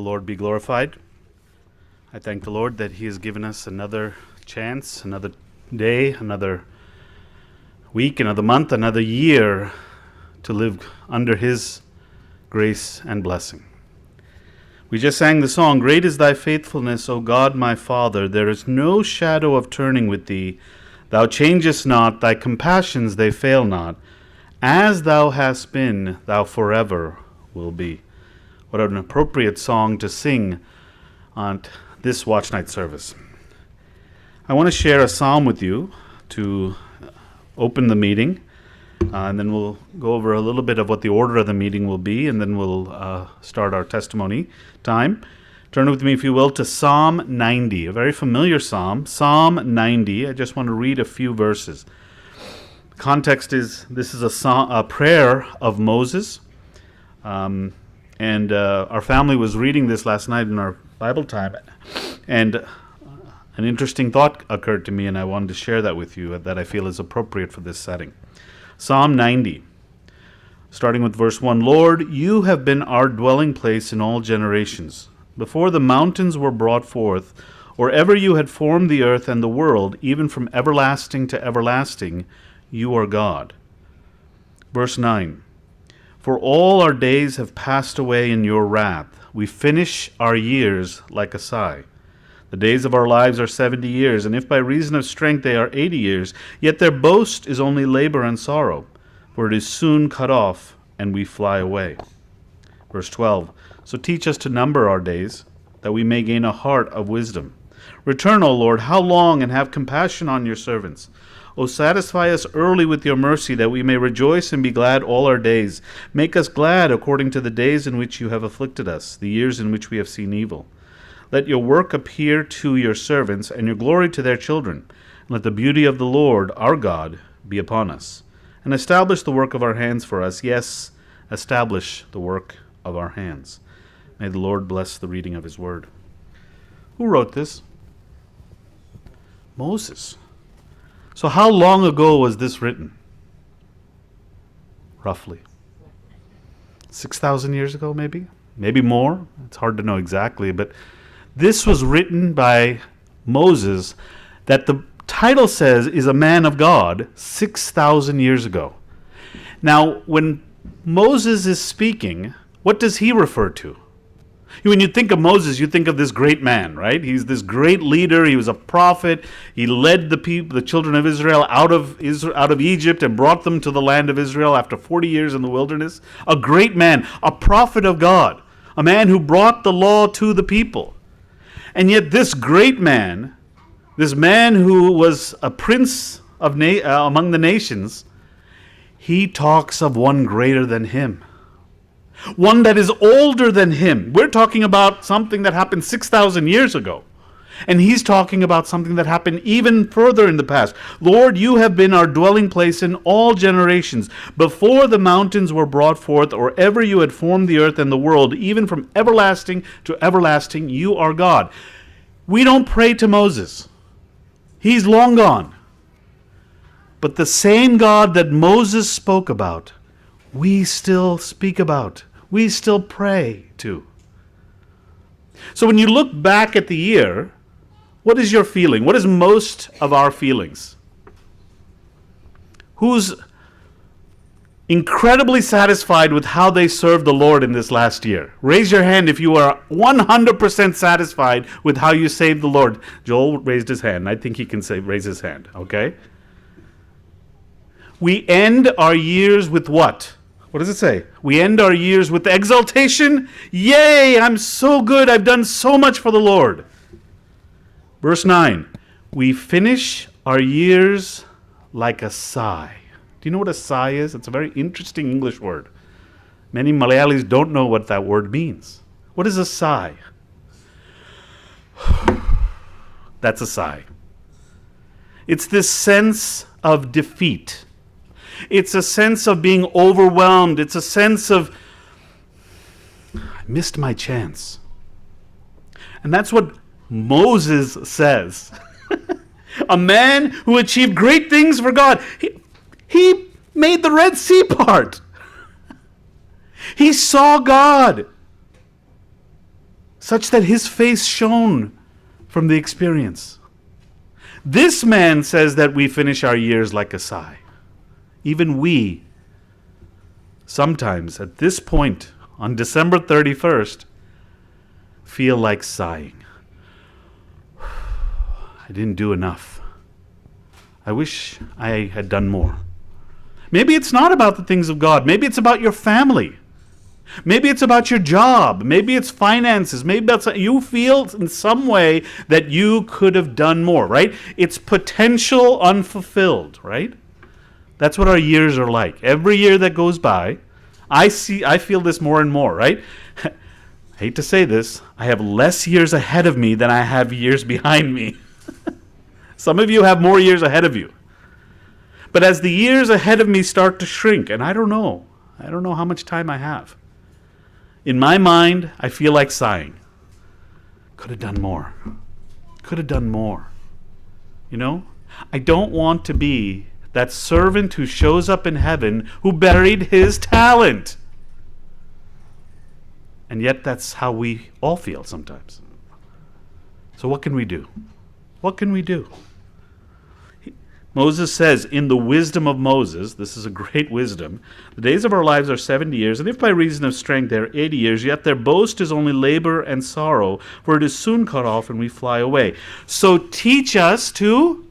Lord be glorified. I thank the Lord that He has given us another chance, another day, another week, another month, another year to live under His grace and blessing. We just sang the song, "Great is thy faithfulness, O God my Father. There is no shadow of turning with thee. Thou changest not, thy compassions they fail not. As thou hast been, thou forever will be." What an appropriate song to sing on this Watchnight service. I want to share a psalm with you to open the meeting, and then we'll go over a little bit of what the order of the meeting will be, and then we'll start our testimony time. Turn with me, if you will, to Psalm 90, a very familiar psalm. Psalm 90. I just want to read a few verses. The context is this is a prayer of Moses. And our family was reading this last night in our Bible time, and an interesting thought occurred to me, and I wanted to share that with you that I feel is appropriate for this setting. Psalm 90, starting with verse 1. "Lord, you have been our dwelling place in all generations. Before the mountains were brought forth, or ever you had formed the earth and the world, even from everlasting to everlasting, you are God." Verse 9. "For all our days have passed away in your wrath. We finish our years like a sigh. The days of our lives are 70 years, and if by reason of strength they are 80 years, yet their boast is only labor and sorrow, for it is soon cut off, and we fly away." Verse 12. "So teach us to number our days, that we may gain a heart of wisdom. Return, O Lord, how long, and have compassion on your servants. O satisfy us early with your mercy, that we may rejoice and be glad all our days. Make us glad according to the days in which you have afflicted us, the years in which we have seen evil. Let your work appear to your servants, and your glory to their children. And let the beauty of the Lord, our God, be upon us. And establish the work of our hands for us. Yes, establish the work of our hands." May the Lord bless the reading of His word. Who wrote this? Moses. So how long ago was this written? Roughly 6,000 years ago, maybe? Maybe more? It's hard to know exactly, but this was written by Moses, that the title says is a man of God, 6,000 years ago. Now, when Moses is speaking, what does he refer to? When you think of Moses, you think of this great man, right? He's this great leader. He was a prophet. He led the children of Israel out of Egypt and brought them to the land of Israel after 40 years in the wilderness. A great man, a prophet of God, a man who brought the law to the people. And yet this great man, this man who was a prince of among the nations, he talks of one greater than him. One that is older than him. We're talking about something that happened 6,000 years ago. And he's talking about something that happened even further in the past. "Lord, you have been our dwelling place in all generations. Before the mountains were brought forth, or ever you had formed the earth and the world, even from everlasting to everlasting, you are God." We don't pray to Moses. He's long gone. But the same God that Moses spoke about, we still speak about. We still pray to. So when you look back at the year, what is your feeling? What is most of our feelings? Who's incredibly satisfied with how they served the Lord in this last year? Raise your hand if you are 100% satisfied with how you saved the Lord. Joel raised his hand. I think he can raise his hand, okay? We end our years with what? What does it say? We end our years with exultation. Yay, I'm so good. I've done so much for the Lord. Verse 9. We finish our years like a sigh. Do you know what a sigh is? It's a very interesting English word. Many Malayalis don't know what that word means. What is a sigh? That's a sigh. It's this sense of defeat. It's a sense of being overwhelmed. It's a sense of, I missed my chance. And that's what Moses says. A man who achieved great things for God. He made the Red Sea part. He saw God. such that his face shone from the experience. This man says that we finish our years like a sigh. Even we, sometimes at this point, on December 31st, feel like sighing. I didn't do enough. I wish I had done more. Maybe it's not about the things of God. Maybe it's about your family. Maybe it's about your job. Maybe it's finances. Maybe it's, you feel in some way that you could have done more, right? It's potential unfulfilled, right? That's what our years are like. Every year that goes by, I feel this more and more, right? I hate to say this, I have less years ahead of me than I have years behind me. Some of you have more years ahead of you. But as the years ahead of me start to shrink, and I don't know how much time I have. In my mind, I feel like sighing. Could have done more. Could have done more. You know? I don't want to be that servant who shows up in heaven who buried his talent. And yet that's how we all feel sometimes. So what can we do? What can we do? Moses says, in the wisdom of Moses, this is a great wisdom, the days of our lives are 70 years, and if by reason of strength they are 80 years, yet their boast is only labor and sorrow, for it is soon cut off and we fly away. So teach us to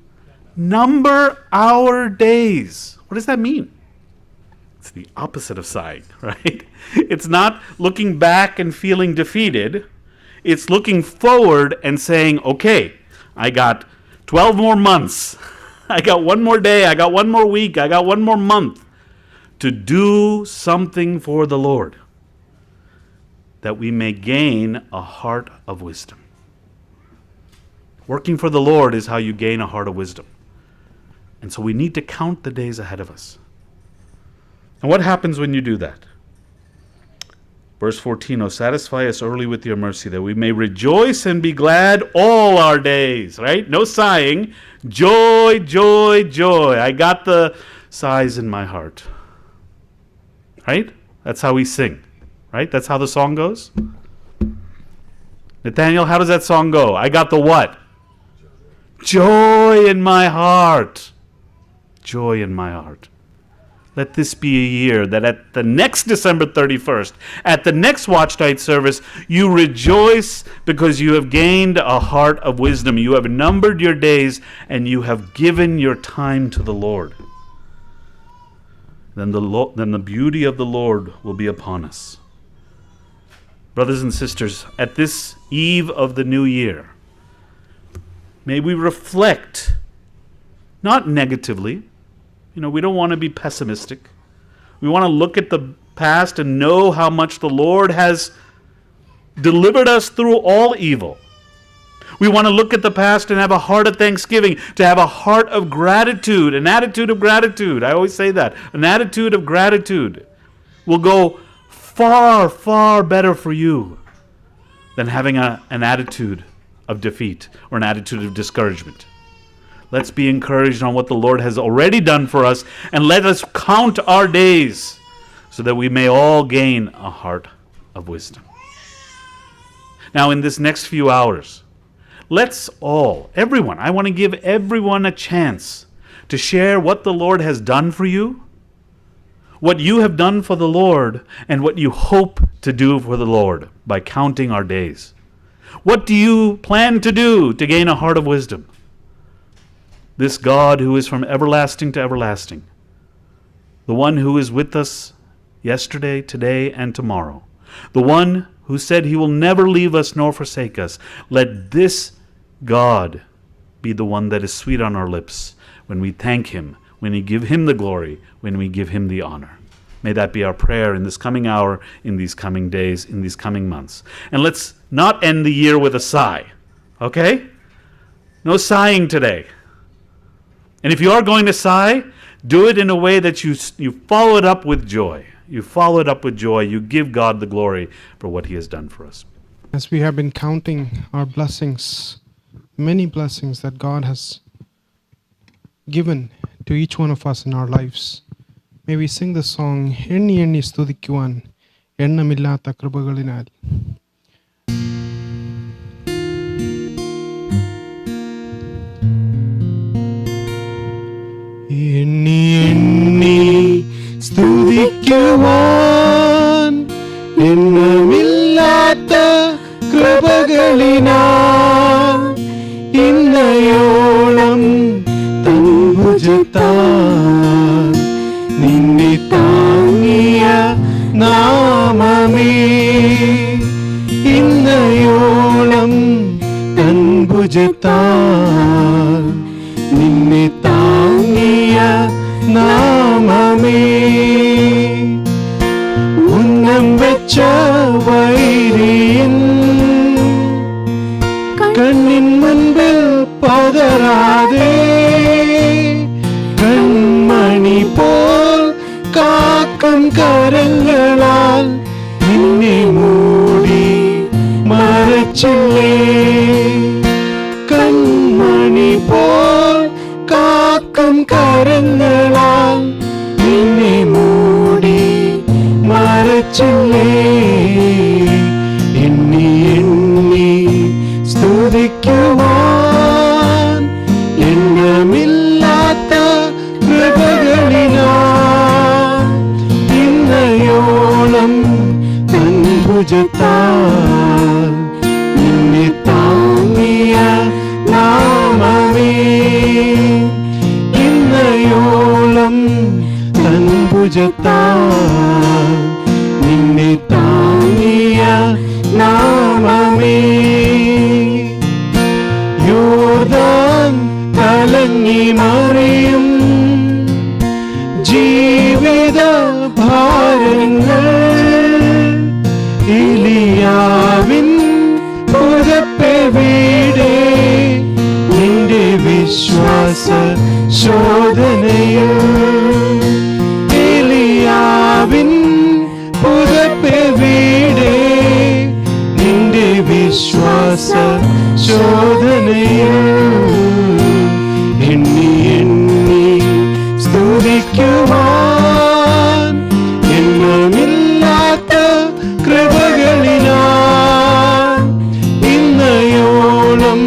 number our days. What does that mean? It's the opposite of sighing, right? It's not looking back and feeling defeated. It's looking forward and saying, okay, I got 12 more months. I got one more day, I got one more week, I got one more month to do something for the Lord, that we may gain a heart of wisdom. Working for the Lord is how you gain a heart of wisdom. And so we need to count the days ahead of us. And what happens when you do that? Verse 14, "O satisfy us early with your mercy, that we may rejoice and be glad all our days." Right? No sighing. Joy, joy, joy. I got the sighs in my heart. Right? That's how we sing. Right? That's how the song goes. Nathaniel, how does that song go? I got the what? Joy in my heart. Joy in my heart. Let this be a year that at the next December 31st, at the next Watchnight service, you rejoice because you have gained a heart of wisdom. You have numbered your days and you have given your time to the Lord. Then the beauty of the Lord will be upon us. Brothers and sisters, at this eve of the new year, may we reflect, not negatively. You know, we don't want to be pessimistic. We want to look at the past and know how much the Lord has delivered us through all evil. We want to look at the past and have a heart of thanksgiving, to have a heart of gratitude, an attitude of gratitude. I always say that. An attitude of gratitude will go far, far better for you than having an attitude of defeat or an attitude of discouragement. Let's be encouraged on what the Lord has already done for us, and let us count our days so that we may all gain a heart of wisdom. Now, in this next few hours, let's all, everyone, I want to give everyone a chance to share what the Lord has done for you, what you have done for the Lord, and what you hope to do for the Lord by counting our days. What do you plan to do to gain a heart of wisdom? This God who is from everlasting to everlasting, the one who is with us yesterday, today, and tomorrow, the one who said he will never leave us nor forsake us, let this God be the one that is sweet on our lips when we thank him, when we give him the glory, when we give him the honor. May that be our prayer in this coming hour, in these coming days, in these coming months. And let's not end the year with a sigh, okay? No sighing today. And if you are going to sigh, do it in a way that you follow it up with joy. You follow it up with joy. You give God the glory for what he has done for us. As we have been counting our blessings, many blessings that God has given to each one of us in our lives, may we sing the song, "Enni enni സ്തുതിക്കുവാൻ എണ്ണമില്ലാത്ത കൃപകളിനാൽ." സ്തുതിക്കുവാൻ എണ്ണമില്ലാത്ത കൃപകളിനാൽ ഇന്നയോളം തൻ ഭുജത്താൽ നിന്നെ താങ്ങിയ നാമമേ, ഇന്നയോളം തൻ ഭുജത്താൽ നിന്നെ താങ്ങിയ നാമമേ. ഉന്നം വെച്ച വൈരിയൻ കണ്ണിൻ മുൻപിൽ പതറാതെ, കൺമണി പോൽ കാക്കും കരങ്ങളാൽ നിന്നെ മൂടി മറച്ചില്ലേ. കൺമണി പോൽ കാക്കും കരങ്ങളാൽ നിന്നെ മൂടി മറച്ചില്ലേ. എണ്ണി എണ്ണി സ്തുതിക്കുവാൻ എണ്ണമില്ലാത്ത കൃപകളിനാൽ ഇന്നയോളം തൻ ഭുജത്താൽ നിന്നെ താങ്ങിയ നാമമേ, ഇന്നയോളം തൻ ഭുജത്താൽ നിന്നെ താങ്ങിയ നാമമേ. യോർദാൻ കലങ്ങി മറിയും ജീവിത ഭാരങ്ങൾ എലിയാവിൻ പുതപ്പെ വീടേ നിന്റെ വിശ്വാസ ശോധനയിൽ. എലിയാവിൻ പുതപ്പെ വീടേ നിന്റെ വിശ്വാസ ശോധനയിൽ. എണ്ണി എണ്ണി സ്തുതിക്കുവാൻ എണ്ണമില്ലാത്ത കൃപകളിനാൽ ഇന്നയോളം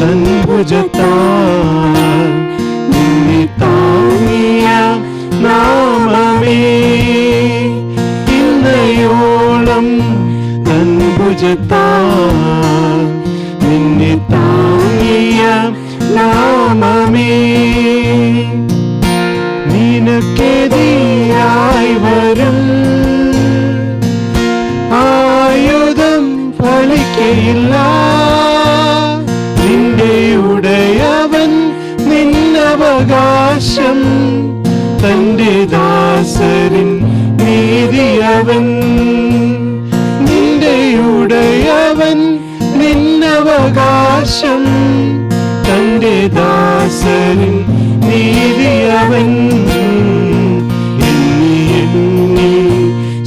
തൻ ഭുജത്താൽ നിന്നെ താങ്ങിയ നാമമേ, ഇന്നയോളം തൻ ഭുജത്താൽ നിന്നെ താങ്ങിയ നാമമേ. നിനക്കെതിരായി വരും ആയുധം ഫലിക്കയില്ല. നിന്റെ ഉടയവൻ നിന്നവകാശം, തന്റെ ദാസരിൻ നീതിയവൻ. നിന്റെ ഉടയവൻ നിന്നവകാശം, തന്റെ ദാസരിൻ നീതിയവൻ. എണ്ണി എണ്ണി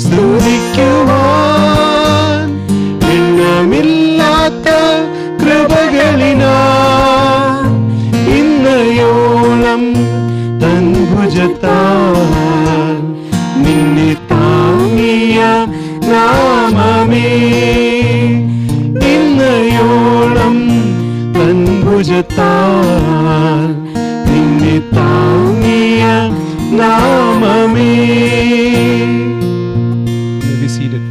സ്തുതിക്കുവാൻ എണ്ണമില്ലാത്ത കൃപകളിനാൽ ഇന്നയോളം തൻ ഭുജത്താൽ നിന്നെ താങ്ങിയ നാമമേ, ഇന്നയോളം തൻ ഭുജത്താൽ നിന്നെ താങ്ങിയ നാമമേ. Be seated.